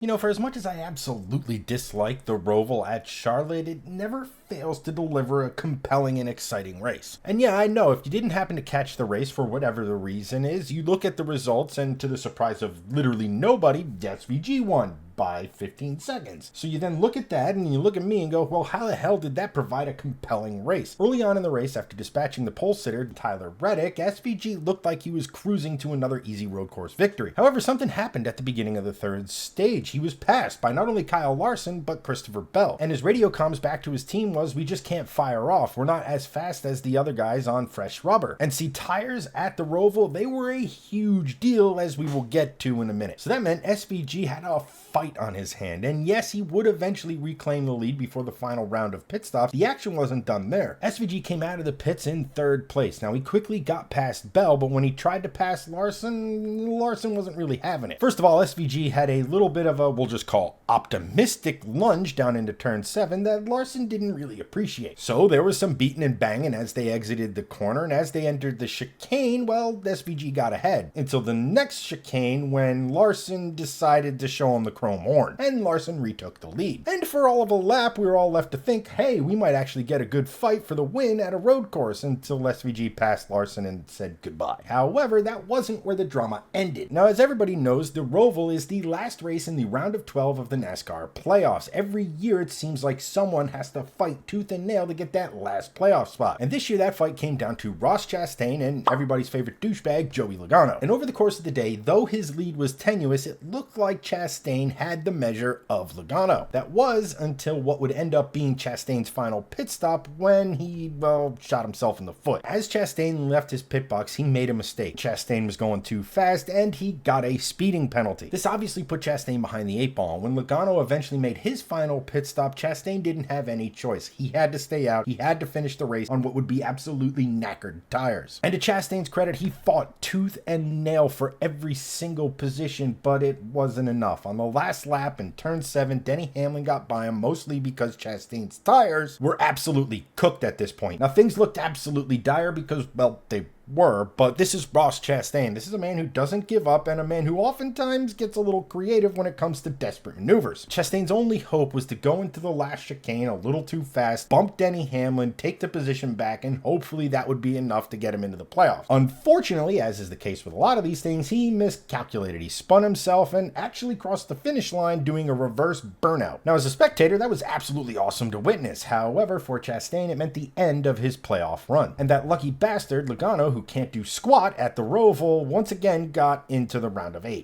You know, for as much as I absolutely dislike the Roval at Charlotte, it never fails to deliver a compelling and exciting race. And yeah, I know if you didn't happen to catch the race for whatever the reason is, you look at the results and to the surprise of literally nobody, SVG won by 15 seconds. So you then look at that and you look at me and go, well, how the hell did that provide a compelling race? Early on in the race, after dispatching the pole sitter, Tyler Reddick, SVG looked like he was cruising to another easy road course victory. However, something happened at the beginning of the third stage. He was passed by not only Kyle Larson, but Christopher Bell. And his radio comms back to his team was, we just can't fire off. We're not as fast as the other guys on fresh rubber. And see, tires at the Roval, they were a huge deal, as we will get to in a minute. So that meant SVG had a fight on his hand, and yes, he would eventually reclaim the lead before the final round of pit stops. The action wasn't done there. SVG came out of the pits in third place. Now, he quickly got past Bell, but when he tried to pass Larson wasn't really having it. First of all, SVG had a little bit of a, we'll just call, optimistic lunge down into turn 7 that Larson didn't really appreciate. So there was some beating and banging as they exited the corner, and as they entered the chicane, well, SVG got ahead. Until the next chicane, when Larson decided to show him the chrome horn, and Larson retook the lead. And for all of a lap, we were all left to think, hey, we might actually get a good fight for the win at a road course, until SVG passed Larson and said goodbye. However, that wasn't where the drama ended. Now, as everybody knows, the Roval is the last race in the round of 12 of the NASCAR playoffs. Every year, it seems like someone has to fight tooth and nail to get that last playoff spot. And this year, that fight came down to Ross Chastain and everybody's favorite douchebag, Joey Logano. And over the course of the day, though his lead was tenuous, it looked like Chastain had the measure of Logano. That was until what would end up being Chastain's final pit stop when he, well, shot himself in the foot. As Chastain left his pit box, he made a mistake. Chastain was going too fast and he got a speeding penalty. This obviously put Chastain behind the 8 ball. When Logano eventually made his final pit stop, Chastain didn't have any choice. He had to stay out. He had to finish the race on what would be absolutely knackered tires. And to Chastain's credit, he fought tooth and nail for every single position, but it wasn't enough. On the last lap in turn 7, Denny Hamlin got by him, mostly because Chastain's tires were absolutely cooked at this point. Now, things looked absolutely dire because, well, they were, but this is Ross Chastain. This is a man who doesn't give up and a man who oftentimes gets a little creative when it comes to desperate maneuvers. Chastain's only hope was to go into the last chicane a little too fast, bump Denny Hamlin, take the position back, and hopefully that would be enough to get him into the playoffs. Unfortunately, as is the case with a lot of these things, he miscalculated. He spun himself and actually crossed the finish line doing a reverse burnout. Now, as a spectator, that was absolutely awesome to witness. However, for Chastain, it meant the end of his playoff run. And that lucky bastard, Logano, who can't do squat at the Roval, once again got into the round of 8.